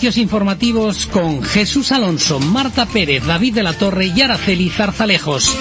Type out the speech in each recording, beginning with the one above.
servicios informativos con Jesús Alonso, Marta Pérez, David de la Torre y Araceli Zarzalejos.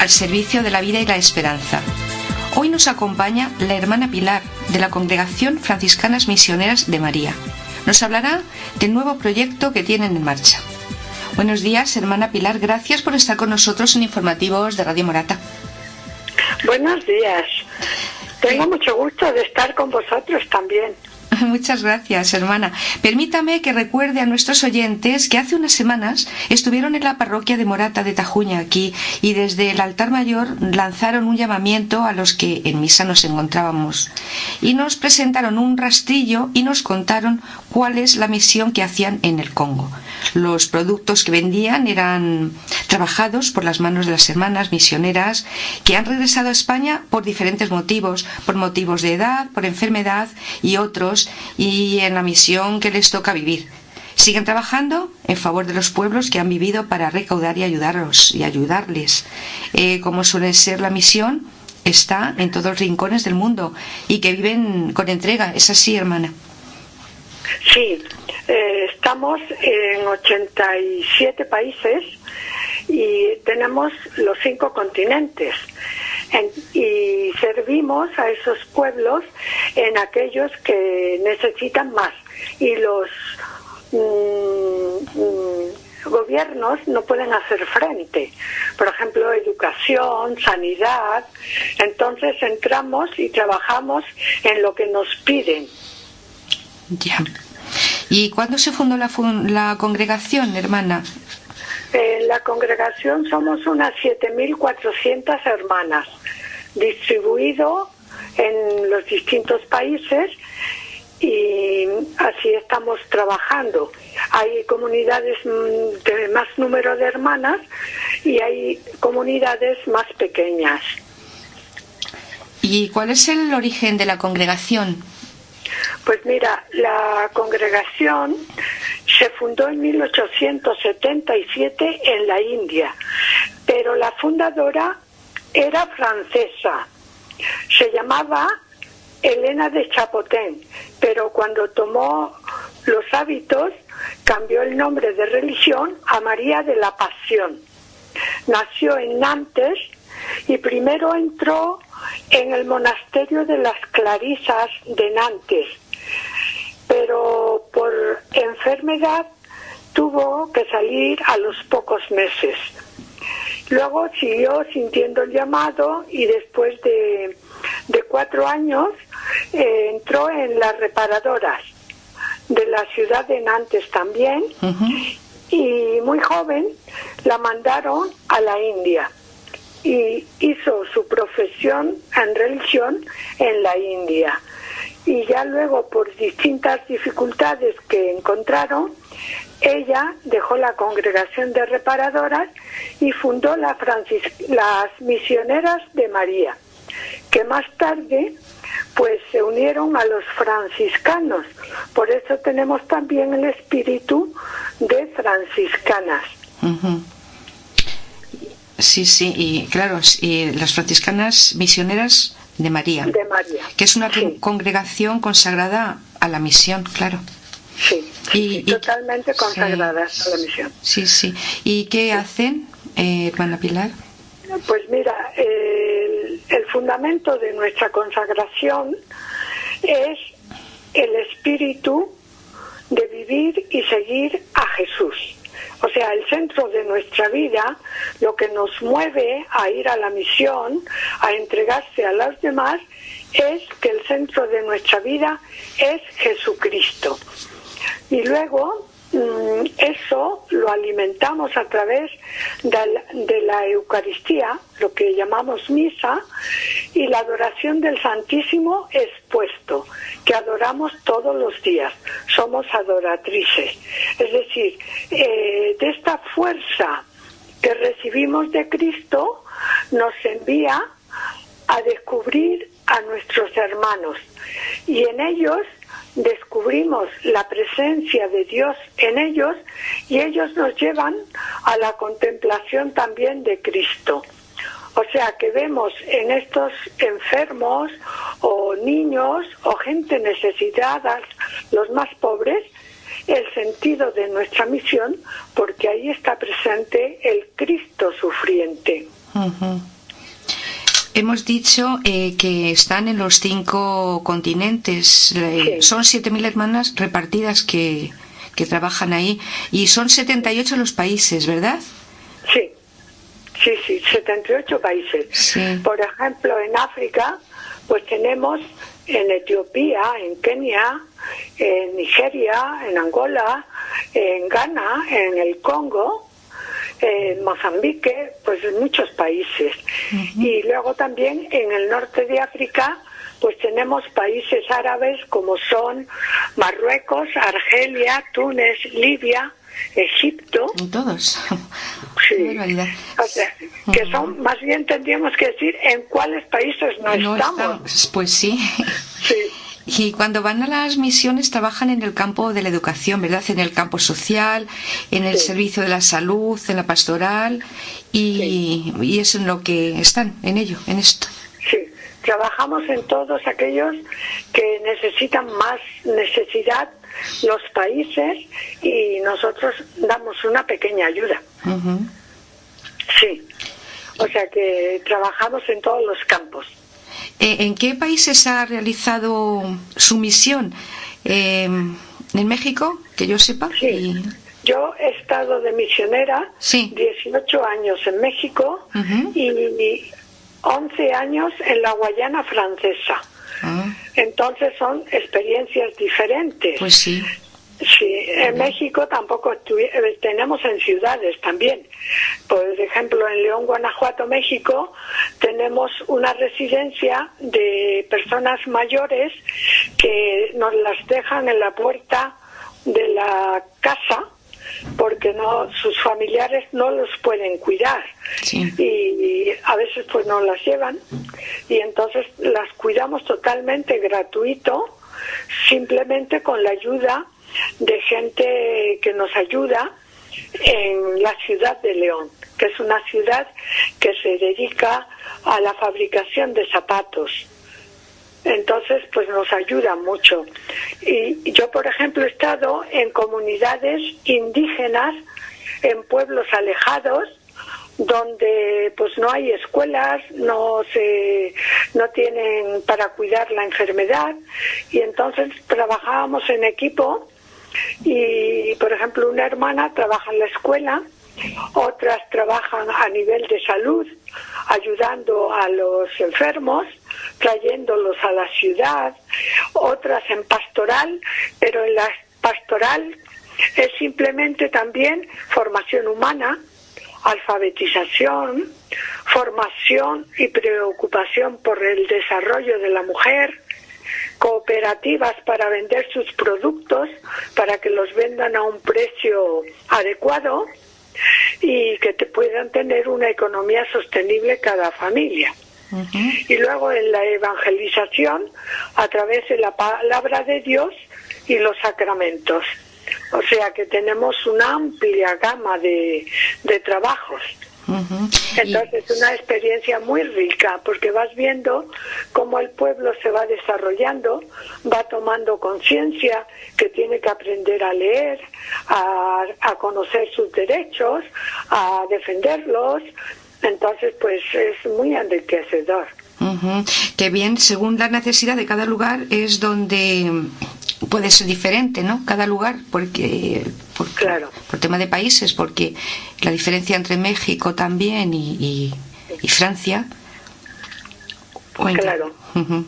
Al servicio de la vida y la esperanza. Hoy nos acompaña la hermana Pilar de la Congregación Franciscanas Misioneras de María. Nos hablará del nuevo proyecto que tienen en marcha. Buenos días, hermana Pilar, gracias por estar con nosotros en Informativos de Radio Morata. Buenos días. Tengo mucho gusto de estar con vosotros también. Muchas gracias, hermana. Permítame que recuerde a nuestros oyentes que hace unas semanas estuvieron en la parroquia de Morata de Tajuña aquí y desde el altar mayor lanzaron un llamamiento a los que en misa nos encontrábamos y nos presentaron un rastrillo y nos contaron cuál es la misión que hacían en el Congo. Los productos que vendían eran trabajados por las manos de las hermanas misioneras que han regresado a España por diferentes motivos, por motivos de edad, por enfermedad y otros, y en la misión que les toca vivir. Siguen trabajando en favor de los pueblos que han vivido para recaudar y ayudarlos y ayudarles. Como suele ser la misión, está en todos los rincones del mundo y que viven con entrega. ¿Es así, hermana? Sí, estamos en 87 países y tenemos los 5 continentes y servimos a esos pueblos en aquellos que necesitan más y los gobiernos no pueden hacer frente, por ejemplo educación, sanidad. Entonces entramos y trabajamos en lo que nos piden. Ya. ¿Y cuándo se fundó la congregación, hermana? En la congregación somos unas 7.400 hermanas, distribuido en los distintos países, y así estamos trabajando. Hay comunidades de más número de hermanas y hay comunidades más pequeñas. ¿Y cuál es el origen de la congregación? Pues mira, la congregación se fundó en 1877 en la India, pero la fundadora era francesa. Se llamaba Elena de Chapoten, pero cuando tomó los hábitos cambió el nombre de religión a María de la Pasión. Nació en Nantes y primero entró en el monasterio de las Clarisas de Nantes, pero por enfermedad tuvo que salir a los pocos meses. Luego siguió sintiendo el llamado y después de 4 años entró en las reparadoras de la ciudad de Nantes también. Y muy joven la mandaron a la India y hizo su profesión en religión en la India. Y ya luego, por distintas dificultades que encontraron, ella dejó la congregación de reparadoras y fundó las Misioneras de María, que más tarde pues se unieron a los franciscanos. Por eso tenemos también el espíritu de franciscanas. Sí, sí, y claro, y las franciscanas misioneras de María. De María. Que es una sí. Congregación consagrada a la misión, claro. Sí, sí, totalmente consagradas sí, a la misión. Sí, sí. ¿Y qué hacen, hermana Pilar? Pues mira, el fundamento de nuestra consagración es el espíritu de vivir y seguir a Jesús. O sea, el centro de nuestra vida, lo que nos mueve a ir a la misión, a entregarse a los demás, es que el centro de nuestra vida es Jesucristo. Y luego eso lo alimentamos a través de la Eucaristía, lo que llamamos misa, y la adoración del Santísimo expuesto, que adoramos todos los días. Somos adoratrices. Es decir, de esta fuerza que recibimos de Cristo, nos envía a descubrir a nuestros hermanos, y en ellos descubrimos la presencia de Dios en ellos, y ellos nos llevan a la contemplación también de Cristo. O sea que vemos en estos enfermos o niños o gente necesitada, los más pobres, el sentido de nuestra misión, porque ahí está presente el Cristo sufriente. Uh-huh. Hemos dicho que están en los 5 continentes. Sí. Son 7.000 hermanas repartidas que trabajan ahí, y son 78 los países, ¿verdad? Sí, 78 países. Sí. Por ejemplo, en África, pues tenemos en Etiopía, en Kenia, en Nigeria, en Angola, en Ghana, en el Congo, en Mozambique, pues en muchos países. Uh-huh. Y luego también en el norte de África, pues tenemos países árabes como son Marruecos, Argelia, Túnez, Libia, Egipto. En todos. Sí. O sea, que son, más bien tendríamos que decir en cuáles países no estamos. Pues sí. Sí. Y cuando van a las misiones trabajan en el campo de la educación, ¿verdad? En el campo social, en el servicio de la salud, en la pastoral, y es en lo que están, en ello, en esto. Sí, trabajamos en todos aquellos que necesitan más necesidad los países, y nosotros damos una pequeña ayuda. Uh-huh. Sí, o sea que trabajamos en todos los campos. ¿En qué países ha realizado su misión? ¿En México, que yo sepa? Sí, yo he estado de misionera 18 años en México. Uh-huh. y 11 años en la Guayana Francesa. Uh-huh. Entonces son experiencias diferentes. Pues sí. Sí, en México tampoco tenemos en ciudades también. Por ejemplo, en León, Guanajuato, México, tenemos una residencia de personas mayores que nos las dejan en la puerta de la casa porque sus familiares no los pueden cuidar. Sí. Y a veces pues nos las llevan, y entonces las cuidamos totalmente gratuito, simplemente con la ayuda de gente que nos ayuda en la ciudad de León, que es una ciudad que se dedica a la fabricación de zapatos. Entonces, pues nos ayuda mucho. Y yo, por ejemplo, he estado en comunidades indígenas, en pueblos alejados, donde pues no hay escuelas, no tienen para cuidar la enfermedad, y entonces trabajábamos en equipo. Y, por ejemplo, una hermana trabaja en la escuela, otras trabajan a nivel de salud, ayudando a los enfermos, trayéndolos a la ciudad, otras en pastoral, pero en la pastoral es simplemente también formación humana, alfabetización, formación y preocupación por el desarrollo de la mujer, cooperativas para vender sus productos, para que los vendan a un precio adecuado y que puedan tener una economía sostenible cada familia. Uh-huh. Y luego en la evangelización a través de la palabra de Dios y los sacramentos. O sea que tenemos una amplia gama de trabajos. Uh-huh. Entonces es una experiencia muy rica, porque vas viendo cómo el pueblo se va desarrollando, va tomando conciencia que tiene que aprender a leer, a conocer sus derechos, a defenderlos. Entonces pues es muy enriquecedor. Uh-huh. Que bien, según la necesidad de cada lugar es donde puede ser diferente, ¿no? Cada lugar, porque claro, por tema de países, porque la diferencia entre México también y Francia. Claro. Uh-huh.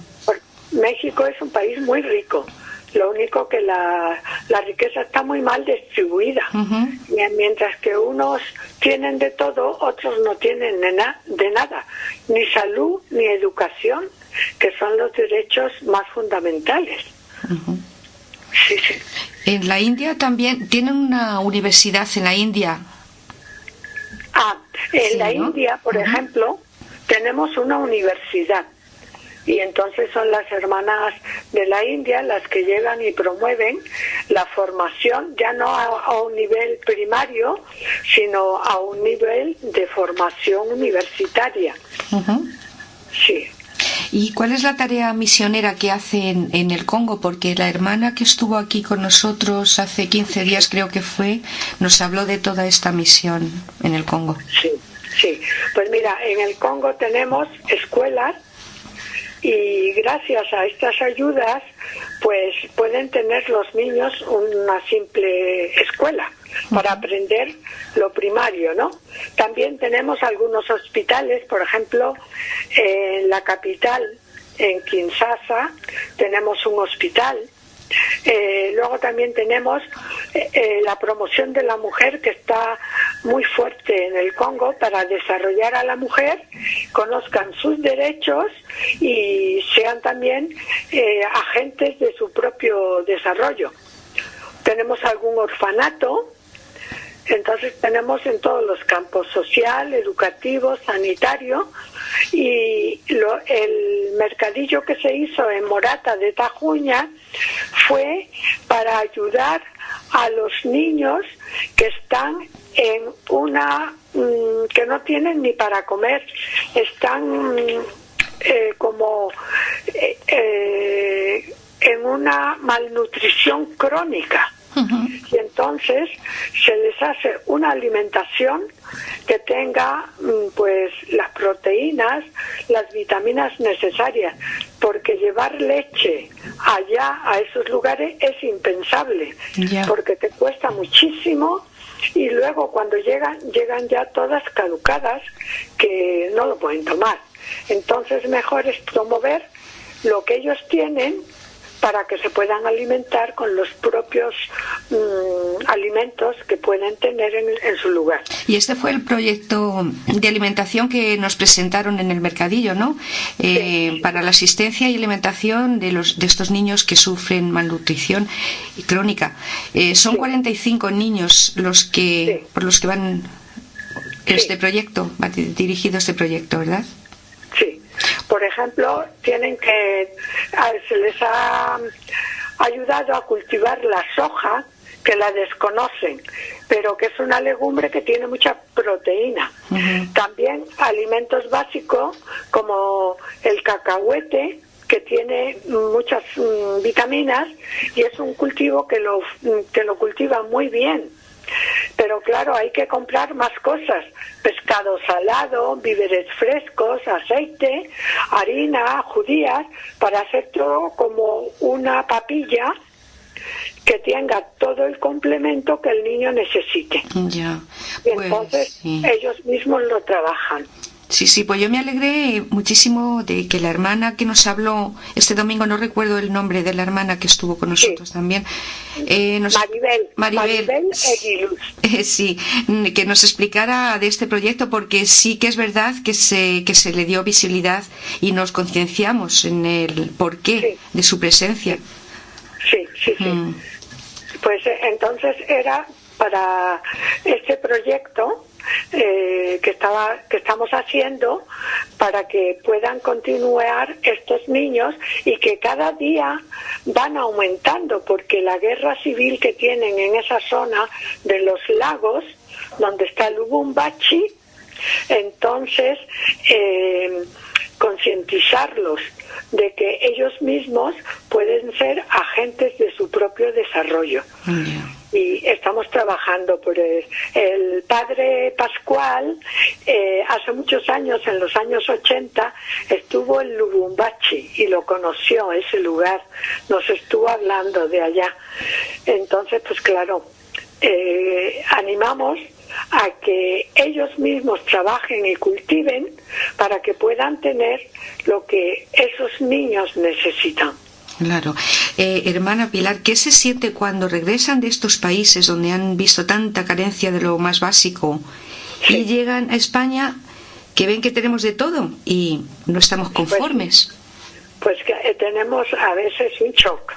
México es un país muy rico. Lo único que la la riqueza está muy mal distribuida. Mientras que unos tienen de todo, otros no tienen de nada, ni salud ni educación, que son los derechos más fundamentales. Sí, sí. En la India también tienen una universidad en la India. En Sí, la ¿no? India, por ejemplo, tenemos una universidad. Y entonces son las hermanas de la India las que llegan y promueven la formación, ya no a un nivel primario, sino a un nivel de formación universitaria. Sí. ¿Y cuál es la tarea misionera que hacen en el Congo? Porque la hermana que estuvo aquí con nosotros hace 15 días, creo que fue, nos habló de toda esta misión en el Congo. Sí, sí. Pues mira, en el Congo tenemos escuelas y gracias a estas ayudas pues pueden tener los niños una simple escuela para aprender lo primario, ¿no? También tenemos algunos hospitales, por ejemplo, en la capital, en Kinshasa, tenemos un hospital. Luego también tenemos la promoción de la mujer, que está muy fuerte en el Congo, para desarrollar a la mujer, conozcan sus derechos y sean también agentes de su propio desarrollo. Tenemos algún orfanato. Entonces tenemos en todos los campos: social, educativo, sanitario. Y el mercadillo que se hizo en Morata de Tajuña fue para ayudar a los niños que están en que no tienen ni para comer, están en una malnutrición crónica. Y entonces se les hace una alimentación que tenga pues las proteínas, las vitaminas necesarias, porque llevar leche allá a esos lugares es impensable, porque te cuesta muchísimo, y luego cuando llegan ya todas caducadas, que no lo pueden tomar. Entonces mejor es promover lo que ellos tienen para que se puedan alimentar con los propios alimentos que pueden tener en su lugar. Y este fue el proyecto de alimentación que nos presentaron en el mercadillo, ¿no? Sí. Para la asistencia y alimentación de estos niños que sufren malnutrición crónica. Son 45 niños por los que van este proyecto, va dirigido este proyecto, ¿verdad? Sí. Por ejemplo, se les ha ayudado a cultivar la soja, que la desconocen, pero que es una legumbre que tiene mucha proteína. También alimentos básicos como el cacahuete, que tiene muchas vitaminas, y es un cultivo que lo cultiva muy bien. Pero claro, hay que comprar más cosas: pescado salado, víveres frescos, aceite, harina, judías, para hacer todo como una papilla que tenga todo el complemento que el niño necesite. Ya. Y entonces ellos mismos lo trabajan. Sí, pues yo me alegré muchísimo de que la hermana que nos habló este domingo, no recuerdo el nombre de la hermana que estuvo con nosotros también, Maribel Eguiluz. Sí, que nos explicara de este proyecto, porque sí que es verdad que se le dio visibilidad y nos concienciamos en el porqué de su presencia. Sí. Pues entonces era para este proyecto que estamos haciendo, para que puedan continuar estos niños, y que cada día van aumentando, porque la guerra civil que tienen en esa zona de los lagos donde está Lubumbashi, entonces concientizarlos de que ellos mismos pueden ser agentes de su propio desarrollo. Y estamos trabajando por el padre Pascual. Hace muchos años, en los años 80, estuvo en Lubumbashi y lo conoció, ese lugar, nos estuvo hablando de allá. Entonces, pues claro, animamos a que ellos mismos trabajen y cultiven para que puedan tener lo que esos niños necesitan. Claro. Hermana Pilar, ¿qué se siente cuando regresan de estos países donde han visto tanta carencia de lo más básico y llegan a España, que ven que tenemos de todo y no estamos conformes? Pues que tenemos a veces un shock,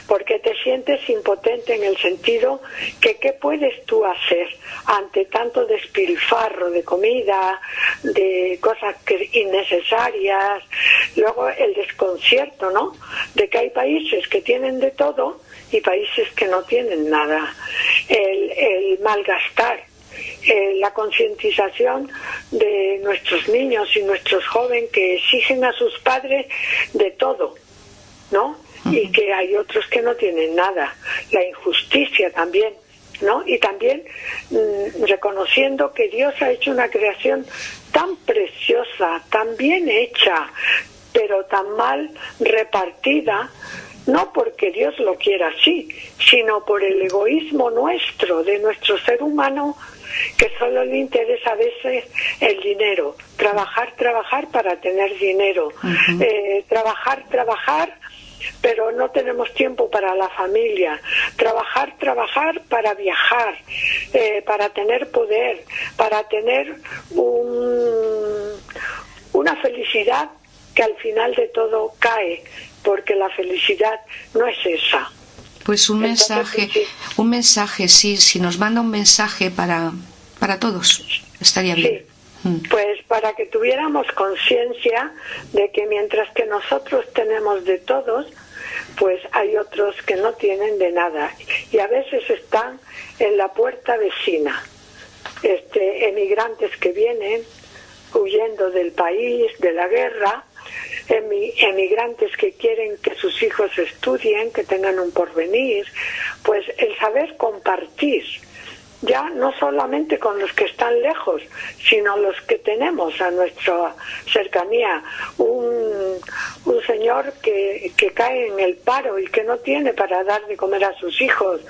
porque te sientes impotente en el sentido que ¿qué puedes tú hacer ante tanto despilfarro de comida, de cosas innecesarias? Luego el desconcierto, ¿no?, de que hay países que tienen de todo y países que no tienen nada. El malgastar. La concientización de nuestros niños y nuestros jóvenes que exigen a sus padres de todo, ¿no? Y que hay otros que no tienen nada. La injusticia también, ¿no? Y también reconociendo que Dios ha hecho una creación tan preciosa, tan bien hecha, pero tan mal repartida, no porque Dios lo quiera así, sino por el egoísmo nuestro, de nuestro ser humano, que solo le interesa a veces el dinero, trabajar para tener dinero, trabajar, pero no tenemos tiempo para la familia, trabajar para viajar, para tener poder, para tener una felicidad que al final de todo cae, porque la felicidad no es esa. Pues un mensaje, sí, si nos manda un mensaje para todos, estaría bien. Pues para que tuviéramos conciencia de que mientras que nosotros tenemos de todos, pues hay otros que no tienen de nada y a veces están en la puerta vecina. Emigrantes que vienen huyendo del país, de la guerra, emigrantes que quieren que sus hijos estudien, que tengan un porvenir, pues el saber compartir, ya no solamente con los que están lejos, sino los que tenemos a nuestra cercanía. Un señor que cae en el paro y que no tiene para dar de comer a sus hijos,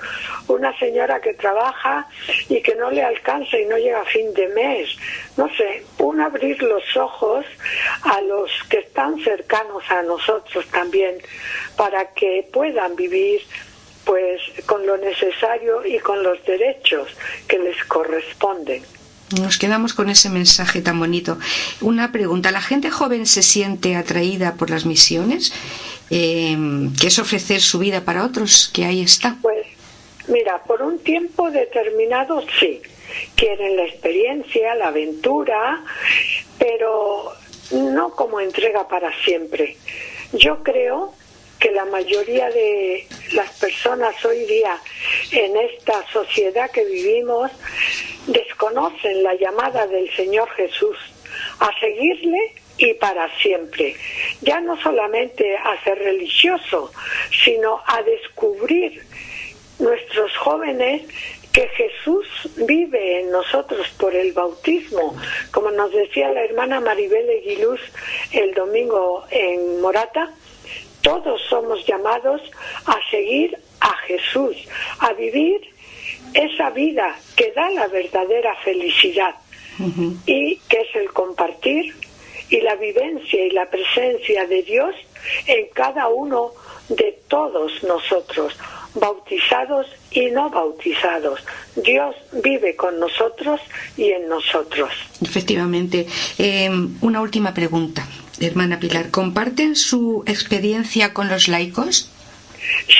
una señora que trabaja y que no le alcanza y no llega a fin de mes, no sé, abrir los ojos a los que están cercanos a nosotros también, para que puedan vivir pues con lo necesario y con los derechos que les corresponden. Nos quedamos con ese mensaje tan bonito. Una pregunta, ¿la gente joven se siente atraída por las misiones? ¿Qué es ofrecer su vida para otros? Que ahí está. Pues mira, por un tiempo determinado sí, quieren la experiencia, la aventura, pero no como entrega para siempre. Yo creo que la mayoría de las personas hoy día en esta sociedad que vivimos desconocen la llamada del Señor Jesús a seguirle y para siempre. Ya no solamente a ser religioso, sino a descubrir nuestros jóvenes que Jesús vive en nosotros por el bautismo. Como nos decía la hermana Maribel Eguiluz el domingo en Morata, todos somos llamados a seguir a Jesús, a vivir esa vida que da la verdadera felicidad y que es el compartir y la vivencia y la presencia de Dios en cada uno de todos nosotros, bautizados y no bautizados. Dios vive con nosotros y en nosotros. Efectivamente. Una última pregunta. Hermana Pilar, ¿comparten su experiencia con los laicos?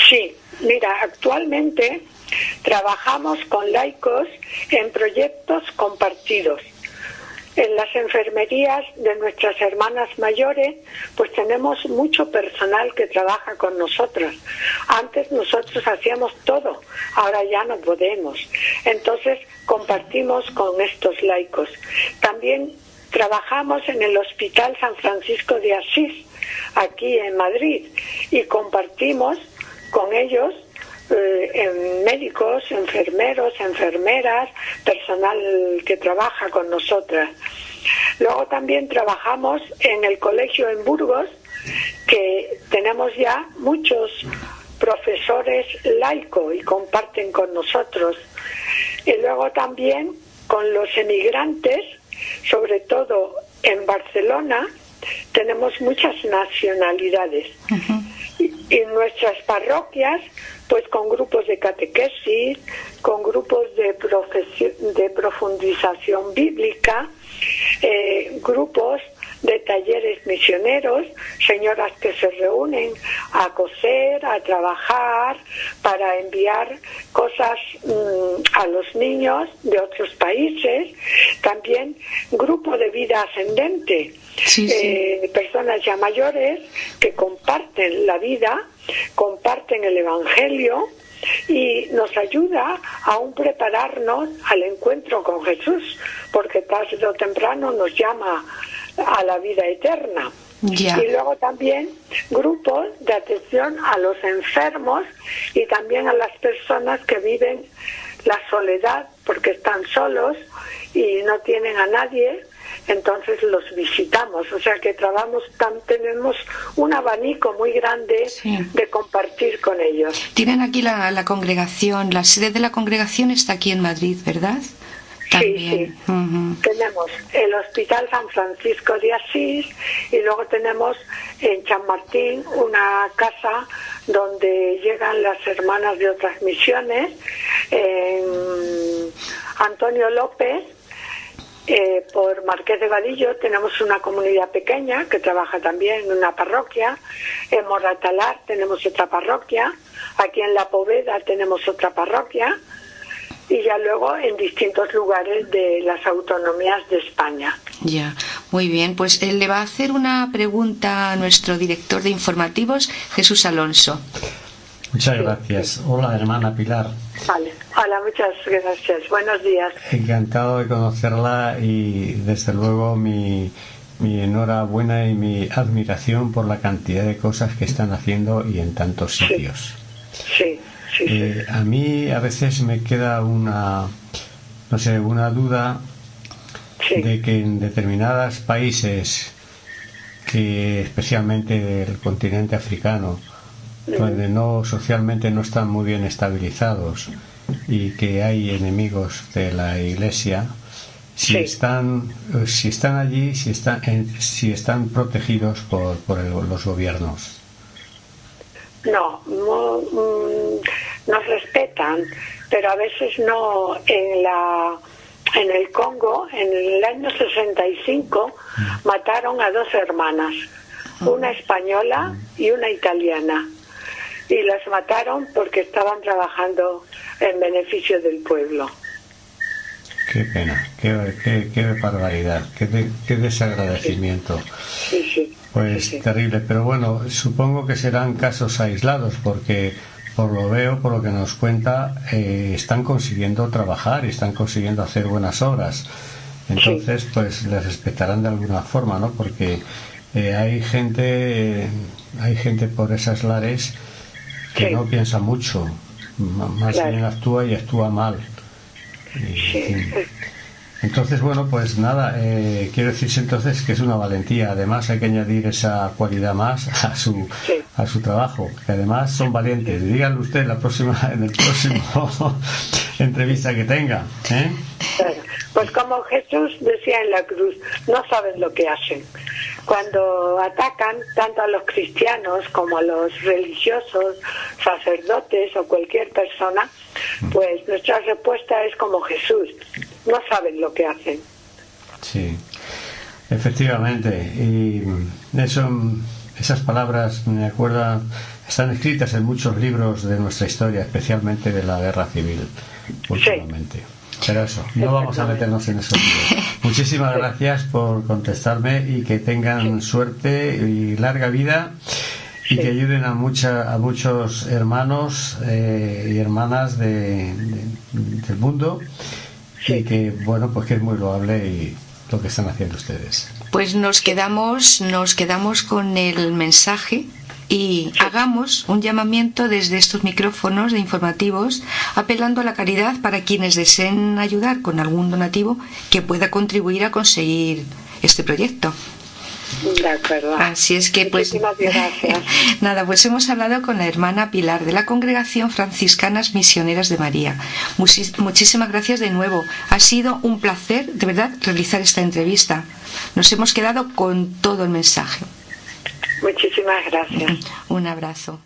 Sí, mira, actualmente trabajamos con laicos en proyectos compartidos. En las enfermerías de nuestras hermanas mayores, pues tenemos mucho personal que trabaja con nosotros. Antes nosotros hacíamos todo, ahora ya no podemos. Entonces compartimos con estos laicos. También trabajamos en el Hospital San Francisco de Asís, aquí en Madrid, y compartimos con ellos médicos, enfermeros, enfermeras, personal que trabaja con nosotras. Luego también trabajamos en el colegio en Burgos, que tenemos ya muchos profesores laicos y comparten con nosotros. Y luego también con los emigrantes, sobre todo en Barcelona, tenemos muchas nacionalidades. en nuestras parroquias, pues con grupos de catequesis, con grupos de profundización bíblica, grupos de talleres misioneros, señoras que se reúnen a coser, a trabajar, para enviar cosas a los niños de otros países. También grupo de vida ascendente, personas ya mayores que comparten la vida, comparten el Evangelio, y nos ayuda a aún prepararnos al encuentro con Jesús, porque tarde o temprano nos llama a la vida eterna. Ya. Y luego también grupos de atención a los enfermos y también a las personas que viven la soledad porque están solos y no tienen a nadie, entonces los visitamos. O sea que tenemos un abanico muy grande de compartir con ellos. Tienen aquí la congregación, la sede de la congregación está aquí en Madrid, ¿verdad? También. Sí. Tenemos el Hospital San Francisco de Asís y luego tenemos en Chamartín una casa donde llegan las hermanas de otras misiones. En Antonio López, por Marqués de Vadillo, tenemos una comunidad pequeña que trabaja también en una parroquia. En Moratalar tenemos otra parroquia. Aquí en La Poveda tenemos otra parroquia. Y ya luego en distintos lugares de las autonomías de España. Ya, muy bien. Pues él le va a hacer una pregunta a nuestro director de informativos, Jesús Alonso. Muchas gracias. Hola, hermana Pilar. Vale. Hola, muchas gracias. Buenos días. Encantado de conocerla y desde luego mi enhorabuena y mi admiración por la cantidad de cosas que están haciendo y en tantos sitios. Sí. A mí a veces me queda una duda de que en determinados países, que especialmente del continente africano, donde socialmente no están muy bien estabilizados y que hay enemigos de la Iglesia, si están allí, si están protegidos por los gobiernos. No, nos respetan, pero a veces no. En el Congo, en el año 65, mataron a 2 hermanas, una española y una italiana, y las mataron porque estaban trabajando en beneficio del pueblo. Qué pena, qué barbaridad, qué desagradecimiento. Sí. Pues terrible, pero bueno, supongo que serán casos aislados porque por lo que nos cuenta, están consiguiendo trabajar y están consiguiendo hacer buenas obras. Entonces, pues les respetarán de alguna forma, ¿no? Porque hay gente por esas lares que no piensa mucho, más bien actúa y actúa mal. Entonces, bueno, pues nada, quiero decirse entonces que es una valentía. Además hay que añadir esa cualidad más a su trabajo, que además son valientes. Díganlo usted en el próximo entrevista que tenga, ¿eh? Pues como Jesús decía en la cruz, no saben lo que hacen. Cuando atacan tanto a los cristianos como a los religiosos, sacerdotes o cualquier persona, pues nuestra respuesta es como Jesús, no saben lo que hacen. Sí, efectivamente. Y esas palabras, me acuerdan, están escritas en muchos libros de nuestra historia, especialmente de la guerra civil, últimamente. Pero eso, no vamos a meternos en esos libros. Muchísimas gracias por contestarme y que tengan suerte y larga vida y que ayuden a muchos hermanos y hermanas del mundo, y que, bueno, pues que es muy loable y lo que están haciendo ustedes. Pues nos quedamos con el mensaje y hagamos un llamamiento desde estos micrófonos de informativos, apelando a la caridad para quienes deseen ayudar con algún donativo que pueda contribuir a conseguir este proyecto. De acuerdo. Así es que, pues, gracias. Nada, pues hemos hablado con la hermana Pilar de la Congregación Franciscanas Misioneras de María. Muchísimas gracias de nuevo. Ha sido un placer, de verdad, realizar esta entrevista. Nos hemos quedado con todo el mensaje. Muchísimas gracias. Un abrazo.